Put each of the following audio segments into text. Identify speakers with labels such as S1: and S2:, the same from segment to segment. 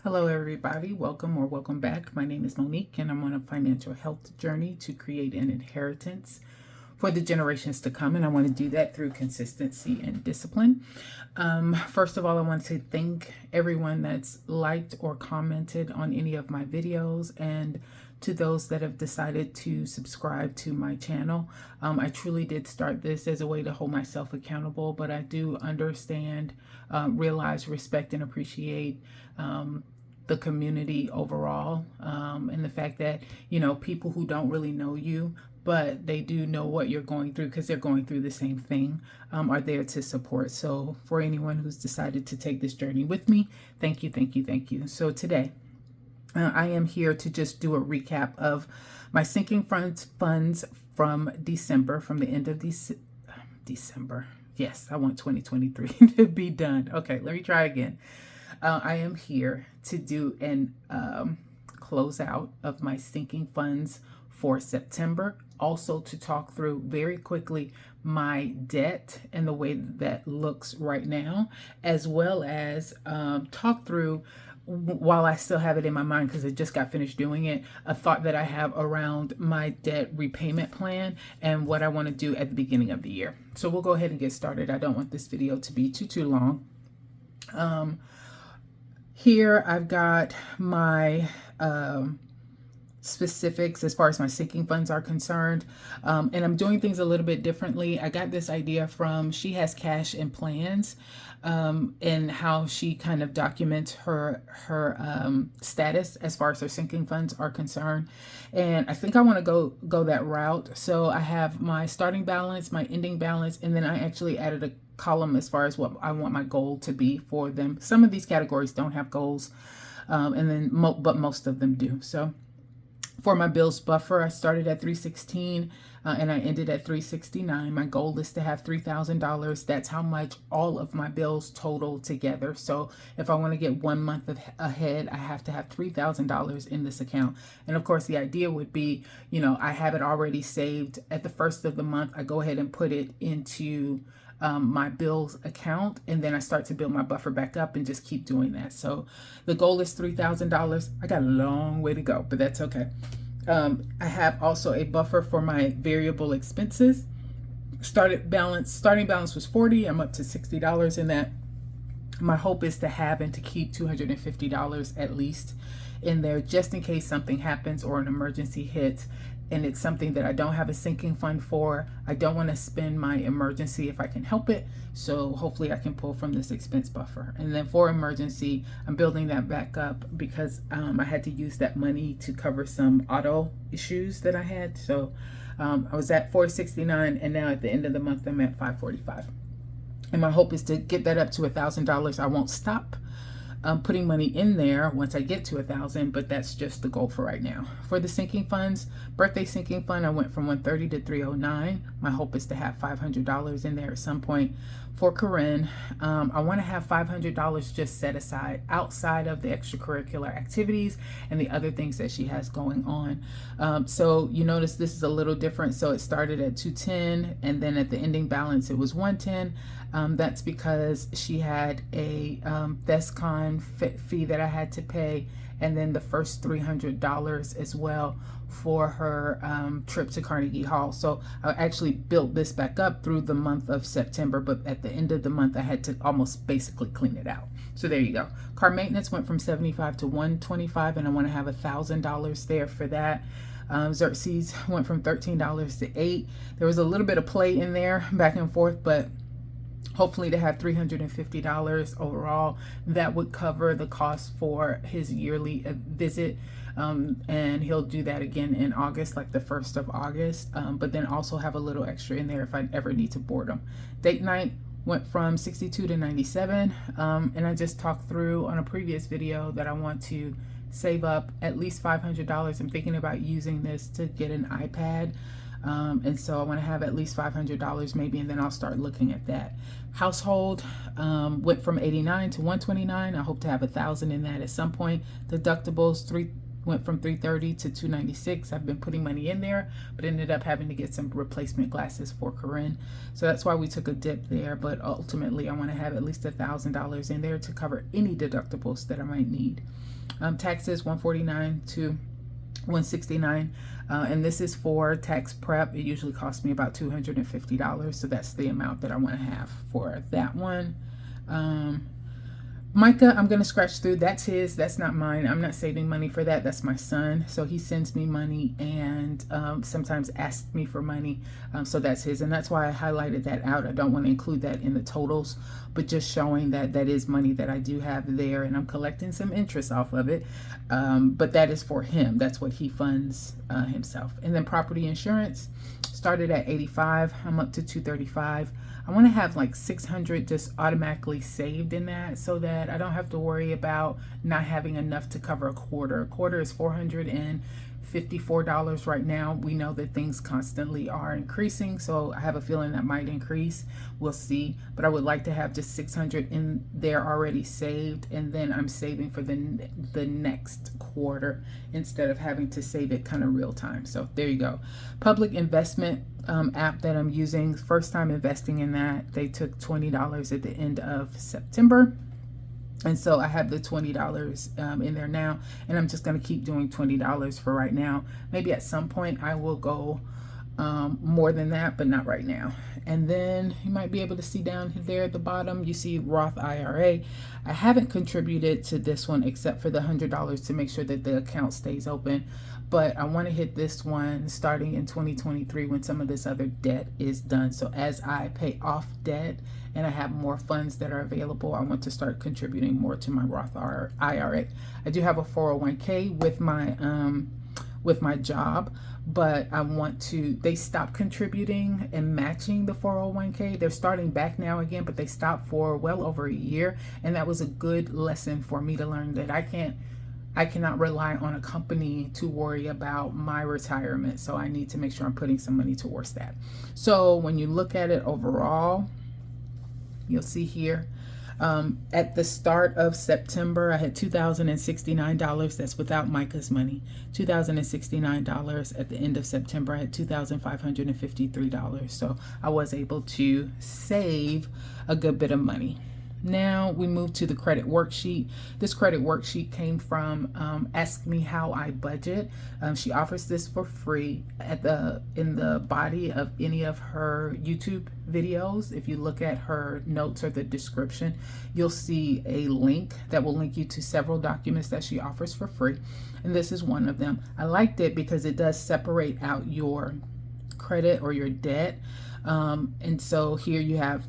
S1: Hello, everybody. Welcome or welcome back. My name is Monique, and I'm on a financial health journey to create an inheritance for the generations to come. And I want to do that through consistency and discipline. First of all, I want to thank everyone that's liked or commented on any of my videos, and to those that have decided to subscribe to my channel. I truly did start this as a way to hold myself accountable, but I do understand, realize, respect, and appreciate the community overall, and the fact that, people who don't really know you, but they do know what you're going through because they're going through the same thing, are there to support. So for anyone who's decided to take this journey with me, thank you, thank you, thank you. So today, I am here to just do a recap of my sinking funds from December, from the end of December. Yes, I want 2023 to be done. Okay, let me try again. I am here to do an closeout of my sinking funds for September. Also to talk through very quickly my debt and the way that looks right now, as well as talk through, while I still have it in my mind because I just got finished doing it, a thought that I have around my debt repayment plan and what I want to do at the beginning of the year. So we'll go ahead and get started. I don't want this video to be too long. Here I've got my specifics as far as my sinking funds are concerned, and I'm doing things a little bit differently. I got this idea from She Has Cash and Plans, and how she kind of documents her status as far as her sinking funds are concerned. And I think I want to go that route. So I have my starting balance, my ending balance, and then I actually added a column as far as what I want my goal to be for them. Some of these categories don't have goals, but most of them do. So for my bills buffer, I started at $316 and I ended at $369. My goal is to have $3,000. That's how much all of my bills total together. So if I want to get 1 month ahead, I have to have $3,000 in this account. And of course, the idea would be, I have it already saved. At the first of the month, I go ahead and put it into my bills account, and then I start to build my buffer back up and just keep doing that. So the goal is $3,000. I got a long way to go, but that's okay. I have also a buffer for my variable expenses. Starting balance was $40. I'm up to $60 in that. My hope is to have and to keep $250 at least in there, just in case something happens or an emergency hits, and it's something that I don't have a sinking fund for. I don't want to spend my emergency if I can help it. So hopefully I can pull from this expense buffer. And then for emergency, I'm building that back up because I had to use that money to cover some auto issues that I had. So I was at $469, and now at the end of the month, I'm at $545. And my hope is to get that up to $1,000. I won't stop putting money in there once I get to 1,000, but that's just the goal for right now. For the sinking funds, birthday sinking fund, I went from 130 to 309. My hope is to have $500 in there at some point. For Corinne, I want to have $500 just set aside outside of the extracurricular activities and the other things that she has going on. So you notice this is a little different. So it started at 210, and then at the ending balance it was 110. That's because she had a ThesCon fee that I had to pay, and then the first $300 as well for her trip to Carnegie Hall. So I actually built this back up through the month of September, but at the end of the month I had to almost basically clean it out. So there you go. Car maintenance went from $75 to $125, and I want to have $1,000 there for that. Xerxes went from $13 to $8. There was a little bit of play in there back and forth, but hopefully to have $350 overall. That would cover the cost for his yearly visit, and he'll do that again in August, like the 1st of August, but then also have a little extra in there if I ever need to board him. Date night went from 62 to 97, and I just talked through on a previous video that I want to save up at least $500. I'm thinking about using this to get an iPad. And so I want to have at least $500 maybe, and then I'll start looking at that. Household went from 89 to 129. I hope to have 1,000 in that at some point. Deductibles went from 330 to 296. I've been putting money in there, but ended up having to get some replacement glasses for Corinne. So that's why we took a dip there. But ultimately, I want to have at least $1,000 in there to cover any deductibles that I might need. Taxes, 149 to 169, and this is for tax prep. It usually costs me about $250, so that's the amount that I want to have for that one. Micah, I'm going to scratch through. That's his. That's not mine. I'm not saving money for that. That's my son. So he sends me money and sometimes asks me for money. So that's his. And that's why I highlighted that out. I don't want to include that in the totals, but just showing that that is money that I do have there, and I'm collecting some interest off of it. But that is for him. That's what he funds himself. And then property insurance started at 85. I'm up to 235. I want to have like 600 just automatically saved in that so that I don't have to worry about not having enough to cover a quarter. A quarter is $454 right now. We know that things constantly are increasing, so I have a feeling that might increase. We'll see, but I would like to have just 600 in there already saved, and then I'm saving for the next quarter instead of having to save it kind of real time. So there you go. Public investment app that I'm using, first time investing in that. They took $20 at the end of September. And so I have the $20 in there now, and I'm just going to keep doing $20 for right now. Maybe at some point I will go more than that, but not right now. And then you might be able to see down there at the bottom, you see Roth IRA. I haven't contributed to this one except for the $100 to make sure that the account stays open. But I want to hit this one starting in 2023 when some of this other debt is done. So as I pay off debt and I have more funds that are available, I want to start contributing more to my Roth IRA. I do have a 401k with my job, but I want to, they stopped contributing and matching the 401k. They're starting back now again, but they stopped for well over a year. And that was a good lesson for me to learn that I cannot rely on a company to worry about my retirement. So I need to make sure I'm putting some money towards that. So when you look at it overall, you'll see here, at the start of September, I had $2,069. That's without Micah's money. $2,069. At the end of September, I had $2,553. So I was able to save a good bit of money. Now we move to the credit worksheet. This credit worksheet came from Ask Me How I Budget. She offers this for free in the body of any of her YouTube videos. If you look at her notes or the description, you'll see a link that will link you to several documents that she offers for free. And this is one of them. I liked it because it does separate out your credit or your debt. And so here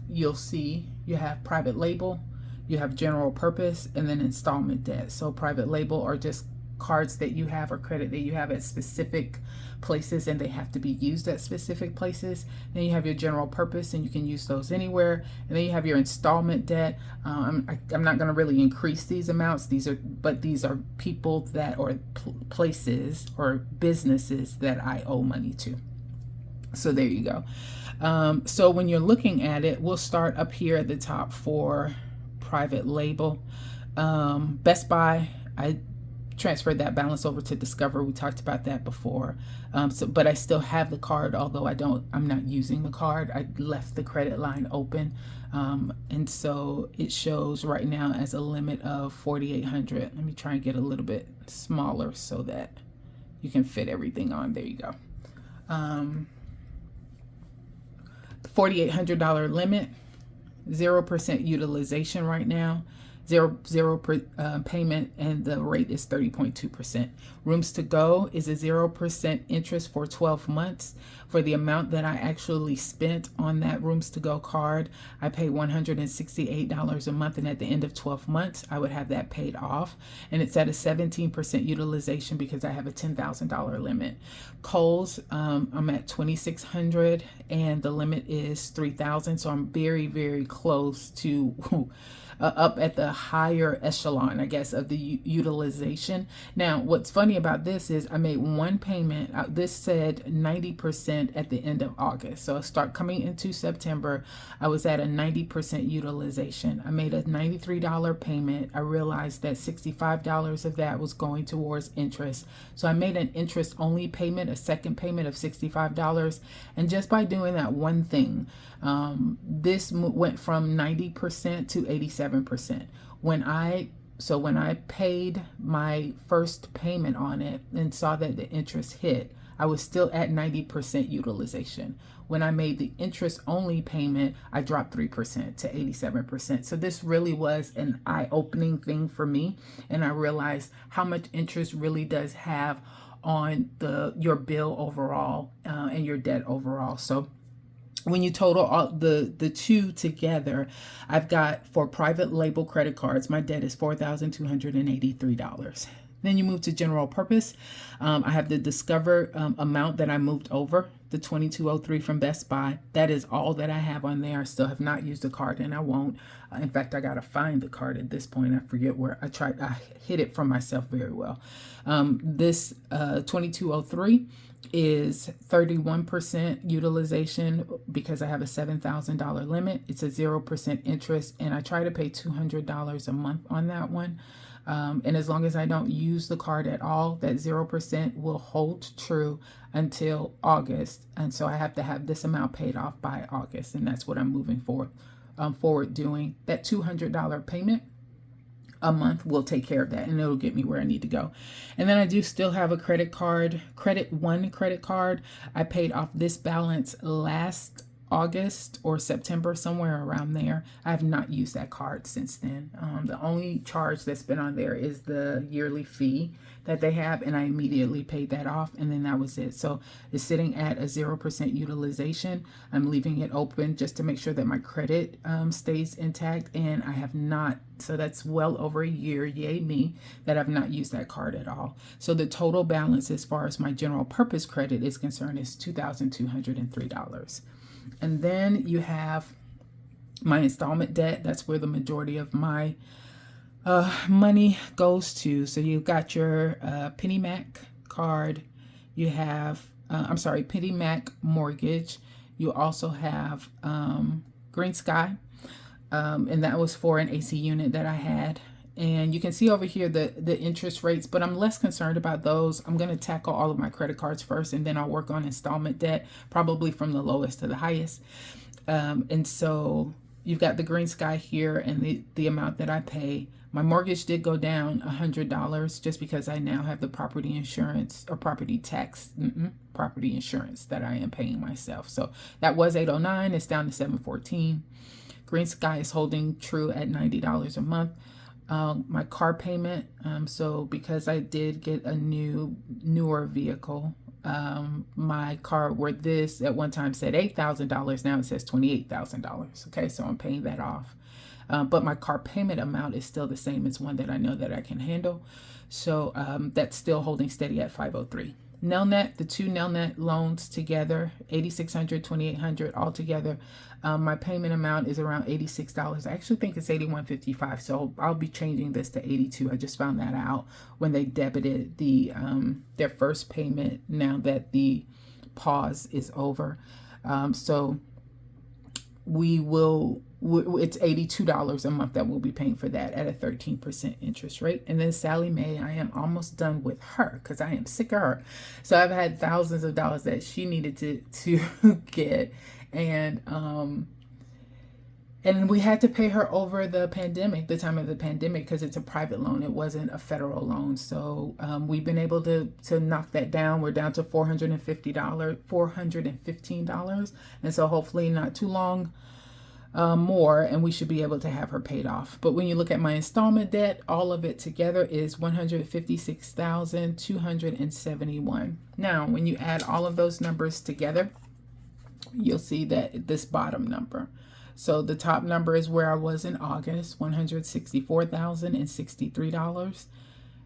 S1: you'll see you have private label, you have general purpose, and then installment debt. So private label are just cards that you have or credit that you have at specific places and they have to be used at specific places. Then you have your general purpose and you can use those anywhere. And then you have your installment debt. I'm not going to really increase these amounts. These are people that, or places or businesses that I owe money to. So there you go. So when you're looking at it, we'll start up here at the top for private label. Best Buy, I transferred that balance over to Discover. We talked about that before. But I still have the card, although I'm not using the card. I left the credit line open. And so it shows right now as a limit of $4,800. Let me try and get a little bit smaller so that you can fit everything on. There you go. $4,800 limit, 0% utilization right now, zero payment, and the rate is 30.2%. Rooms to Go is a 0% interest for 12 months. For the amount that I actually spent on that Rooms to Go card, I pay $168 a month, and at the end of 12 months, I would have that paid off. And it's at a 17% utilization because I have a $10,000 limit. Kohl's, I'm at $2,600, and the limit is $3,000. So I'm very, very close to up at the higher echelon, I guess, of the utilization. Now, what's funny about this is I made one payment. This said 90% at the end of August. So I start coming into September, I was at a 90% utilization. I made a $93 payment. I realized that $65 of that was going towards interest. So I made an interest only payment, a second payment of $65. And just by doing that one thing, this went from 90% to 87%. When I paid my first payment on it and saw that the interest hit, I was still at 90% utilization. When I made the interest only payment, I dropped 3% to 87%. So this really was an eye-opening thing for me. And I realized how much interest really does have on your bill overall and your debt overall. So when you total all the two together, I've got, for private label credit cards, my debt is $4,283. Then you move to general purpose. I have the Discover amount that I moved over, the 2203 from Best Buy. That is all that I have on there. I still have not used the card, and I won't. In fact, I got to find the card at this point. I forget where I hid it from myself very well. This 2203 is 31% utilization because I have a $7,000 limit. It's a 0% interest, and I try to pay $200 a month on that one. And as long as I don't use the card at all, that 0% will hold true until August. And so I have to have this amount paid off by August, and that's what I'm moving forward doing. That $200 payment a month will take care of that, and it'll get me where I need to go. And then I do still have a credit card, Credit One credit card. I paid off this balance last August or September, somewhere around there. I have not used that card since then. The only charge that's been on there is the yearly fee that they have, and I immediately paid that off, and then that was it. So it's sitting at a 0% utilization. I'm leaving it open just to make sure that my credit stays intact, and I have not. So that's well over a year, yay me, that I've not used that card at all. So the total balance as far as my general purpose credit is concerned is $2,203. And then you have my installment debt. That's where the majority of my money goes to. So you've got your Penny Mac card. You have, Penny Mac mortgage. You also have Green Sky. And that was for an AC unit that I had. And you can see over here the interest rates, but I'm less concerned about those. I'm going to tackle all of my credit cards first, and then I'll work on installment debt, probably from the lowest to the highest. And so you've got the Green Sky here and the amount that I pay. My mortgage did go down $100 just because I now have the property insurance or property insurance that I am paying myself. So that was $809. It's down to $714. Green Sky is holding true at $90 a month. My car payment, so because I did get a newer vehicle, my car, where this at one time said $8,000, now it says $28,000. Okay, so I'm paying that off. But my car payment amount is still the same as one that I know that I can handle. So that's still holding steady at $503. Nelnet, the two Nelnet loans together, $8,600, $2,800 all together. My payment amount is around $86. I actually think it's $81.55, so I'll be changing this to $82. I just found that out when they debited their first payment now that the pause is over. So it's $82 a month that we'll be paying for that at a 13% interest rate. And then Sally Mae, I am almost done with her because I am sick of her. So I've had thousands of dollars that she needed to get. And we had to pay her over the time of the pandemic, because it's a private loan. It wasn't a federal loan. So we've been able to knock that down. We're down to $415. And so hopefully not too long more, and we should be able to have her paid off. But when you look at my installment debt, all of it together is $156,271. Now, when you add all of those numbers together, you'll see that this bottom number. So the top number is where I was in August, $164,063.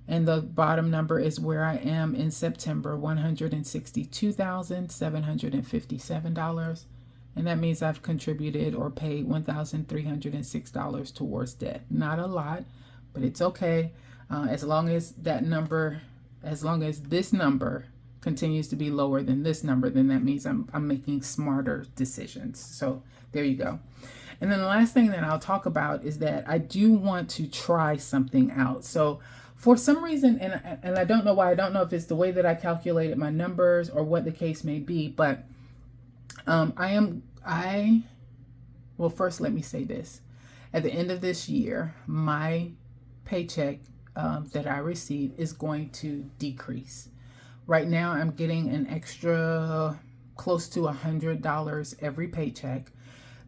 S1: And the bottom number is where I am in September, $162,757. And that means I've contributed or paid $1,306 towards debt. Not a lot, but it's okay. As long as this number continues to be lower than this number, then that means I'm making smarter decisions. So there you go. And then the last thing that I'll talk about is that I do want to try something out. So for some reason, and I don't know why, I don't know if it's the way that I calculated my numbers or what the case may be, but well, first let me say this. At the end of this year, my paycheck that I receive is going to decrease. Right now, I'm getting an extra close to $100 every paycheck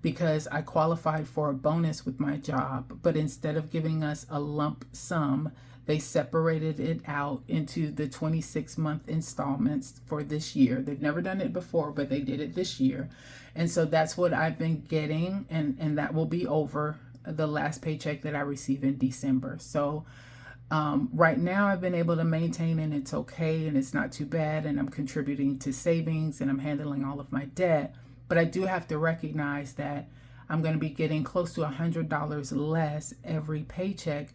S1: because I qualified for a bonus with my job, but instead of giving us a lump sum, they separated it out into the 26-month installments for this year. They've never done it before, but they did it this year. And so that's what I've been getting, and that will be over the last paycheck that I receive in December. So right now I've been able to maintain, and it's okay, and it's not too bad, and I'm contributing to savings, and I'm handling all of my debt. But I do have to recognize that I'm going to be getting close to $100 less every paycheck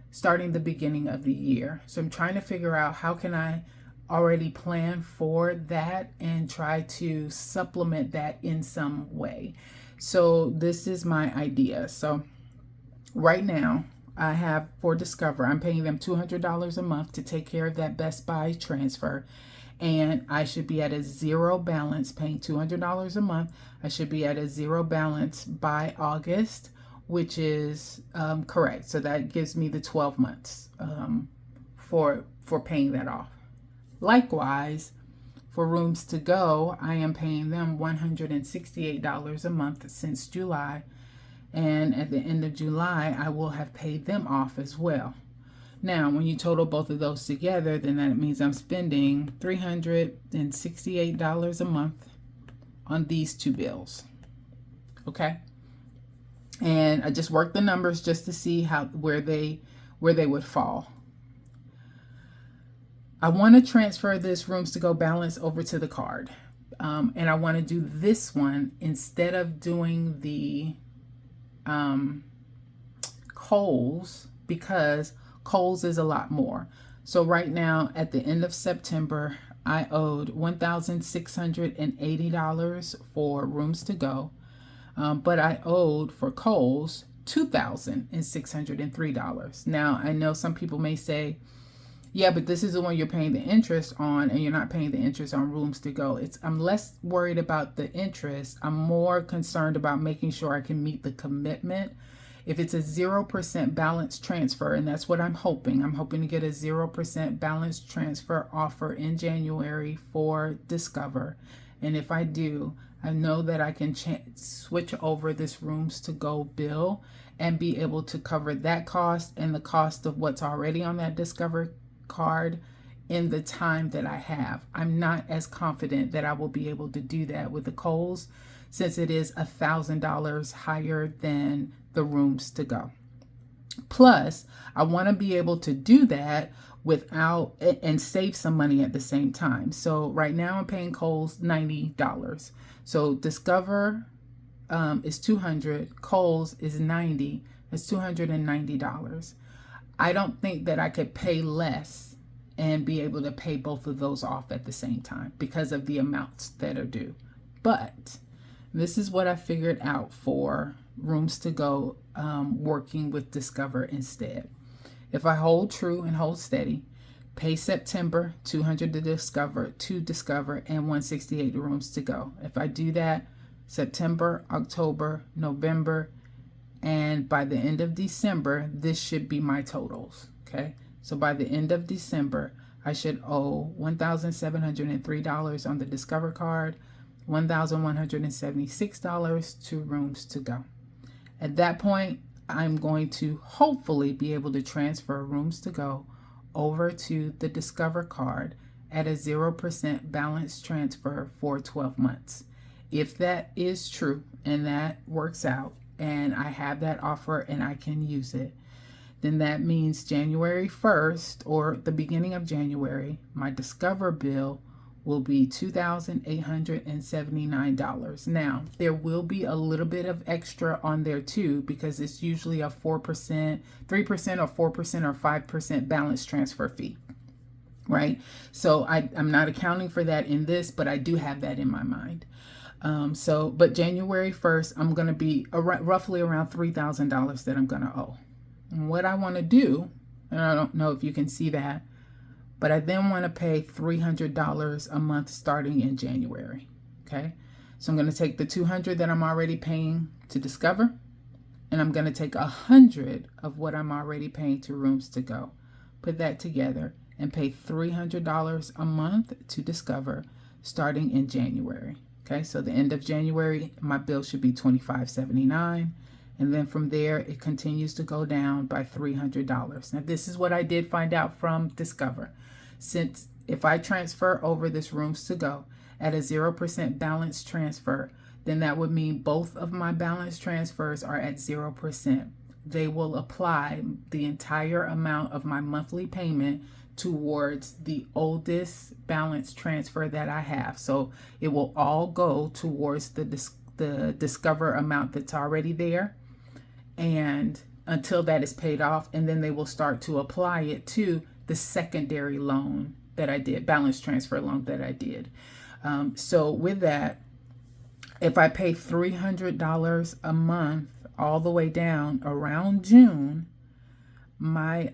S1: starting the beginning of the year. So I'm trying to figure out how can I already plan for that and try to supplement that in some way. So this is my idea. So right now I have for Discover, I'm paying them $200 a month to take care of that Best Buy transfer. And I should be at a zero balance, paying $200 a month. I should be at a zero balance by August, which is correct. So that gives me the 12 months for paying that off. Likewise, for Rooms to Go, I am paying them $168 a month since July. And at the end of July, I will have paid them off as well. Now, when you total both of those together, then that means I'm spending $368 a month on these two bills. Okay? And I just worked the numbers just to see where they would fall. I want to transfer this Rooms to Go balance over to the card. And I want to do this one instead of doing the Kohl's, because Kohl's is a lot more. So right now, at the end of September, I owed $1,680 for Rooms to Go, but I owed for Kohl's $2,603. Now, I know some people may say, yeah, but this is the one you're paying the interest on, and you're not paying the interest on Rooms to Go. I'm less worried about the interest. I'm more concerned about making sure I can meet the commitment. If it's a 0% balance transfer, and that's what I'm hoping to get a 0% balance transfer offer in January for Discover. And if I do, I know that I can switch over this Rooms to Go bill and be able to cover that cost and the cost of what's already on that Discover card in the time that I have. I'm not as confident that I will be able to do that with the Kohl's, since it is $1,000 higher than the Rooms to Go. Plus, I want to be able to do that without and save some money at the same time. So right now I'm paying Kohl's $90. So Discover is $200, Kohl's is $90. It's $290. I don't think that I could pay less and be able to pay both of those off at the same time because of the amounts that are due. But this is what I figured out for Rooms to Go, working with Discover instead. If I hold true and hold steady, pay September $200 to Discover and $168 to Rooms to Go. If I do that, September, October, November, and by the end of December, this should be my totals. Okay, so by the end of December, I should owe $1,703 on the Discover card, $1,176 to Rooms to Go. At that point, I'm going to hopefully be able to transfer Rooms to Go over to the Discover card at a 0% balance transfer for 12 months. If that is true and that works out and I have that offer and I can use it, then that means January 1st or the beginning of January, my Discover bill will be $2,879. Now, there will be a little bit of extra on there too, because it's usually a 4%, 3%, or 4% or 5% balance transfer fee, right? So I'm not accounting for that in this, but I do have that in my mind. But January 1st, I'm going to be roughly around $3,000 that I'm going to owe. And what I want to do, and I don't know if you can see that, but I then want to pay $300 a month starting in January. Okay. So I'm going to take the $200 that I'm already paying to Discover, and I'm going to take $100 of what I'm already paying to Rooms to Go, put that together, and pay $300 a month to Discover starting in January. Okay. So the end of January, my bill should be $25.79. And then from there, it continues to go down by $300. Now, this is what I did find out from Discover. Since if I transfer over this Rooms to Go at a 0% balance transfer, then that would mean both of my balance transfers are at 0%. They will apply the entire amount of my monthly payment towards the oldest balance transfer that I have. So it will all go towards the Discover amount that's already there, and until that is paid off, and then they will start to apply it to the secondary loan that I did, balance transfer loan that I did. So with that, if I pay $300 a month all the way down around June, my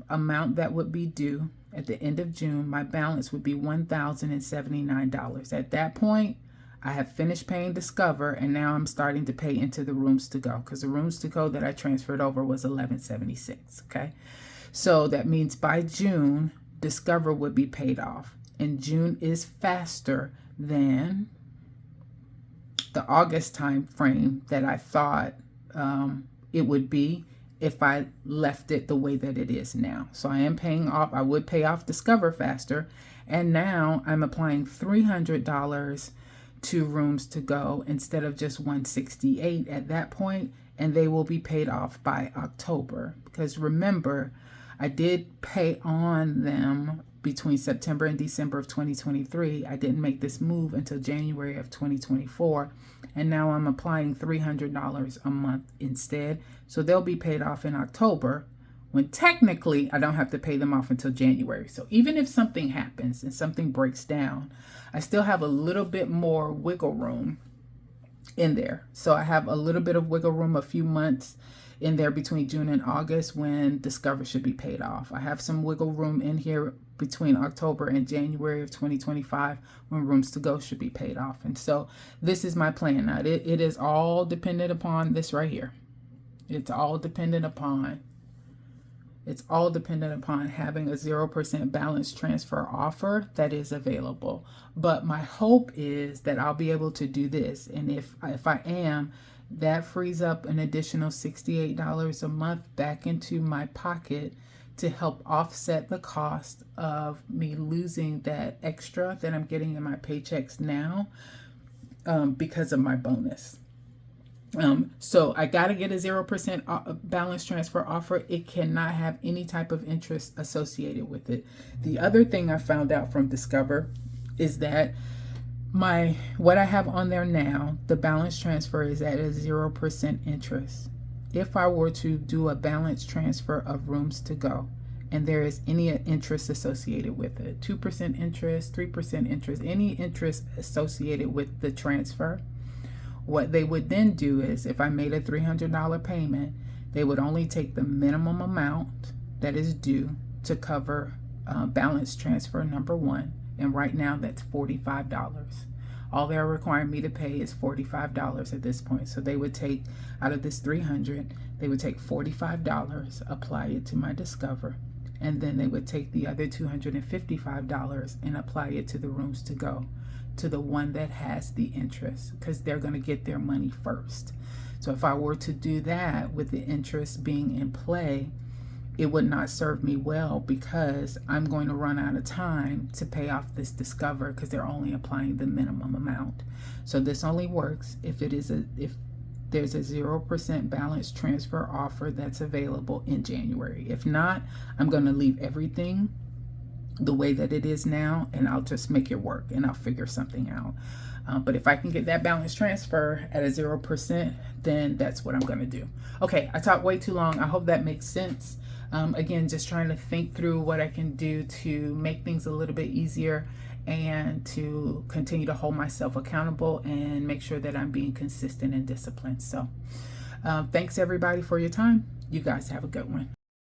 S1: amount that would be due at the end of June, my balance would be $1,079. At that point, I have finished paying Discover, and now I'm starting to pay into the Rooms to Go, because the Rooms to Go that I transferred over was $1,176. Okay, so that means by June, Discover would be paid off, and June is faster than the August time frame that I thought it would be if I left it the way that it is now. So I am paying off. I would pay off Discover faster, and now I'm applying $300 to Rooms to Go instead of just $168 at that point, and they will be paid off by October. Because remember, I did pay on them between September and December of 2023. I didn't make this move until January of 2024, and now I'm applying $300 a month instead. So they'll be paid off in October, when technically I don't have to pay them off until January. So even if something happens and something breaks down, I still have a little bit more wiggle room in there. So I have a little bit of wiggle room, a few months in there between June and August when Discover should be paid off. I have some wiggle room in here between October and January of 2025 when Rooms to Go should be paid off. And so this is my plan. Now, it is all dependent upon this right here. It's all dependent upon having a 0% balance transfer offer that is available. But my hope is that I'll be able to do this. And if I am, that frees up an additional $68 a month back into my pocket to help offset the cost of me losing that extra that I'm getting in my paychecks now because of my bonus. So I got to get a 0% balance transfer offer. It cannot have any type of interest associated with it. The other thing I found out from Discover is that what I have on there now, the balance transfer is at a 0% interest. If I were to do a balance transfer of Rooms to Go, and there is any interest associated with it, 2% interest, 3% interest, any interest associated with the transfer, what they would then do is, if I made a $300 payment, they would only take the minimum amount that is due to cover balance transfer number one. And right now that's $45. All they're requiring me to pay is $45 at this point. So they would take, out of this $300, they would take $45, apply it to my Discover, and then they would take the other $255 and apply it to the Rooms to Go, to the one that has the interest, because they're going to get their money first. So if I were to do that with the interest being in play, it would not serve me well, because I'm going to run out of time to pay off this Discover, because they're only applying the minimum amount. So this only works if there's a 0% balance transfer offer that's available in January. If not, I'm going to leave everything the way that it is now, and I'll just make it work and I'll figure something out. But if I can get that balance transfer at a 0%, then that's what I'm going to do. Okay, I talked way too long. I hope that makes sense. Again, just trying to think through what I can do to make things a little bit easier and to continue to hold myself accountable and make sure that I'm being consistent and disciplined. So thanks everybody for your time. You guys have a good one.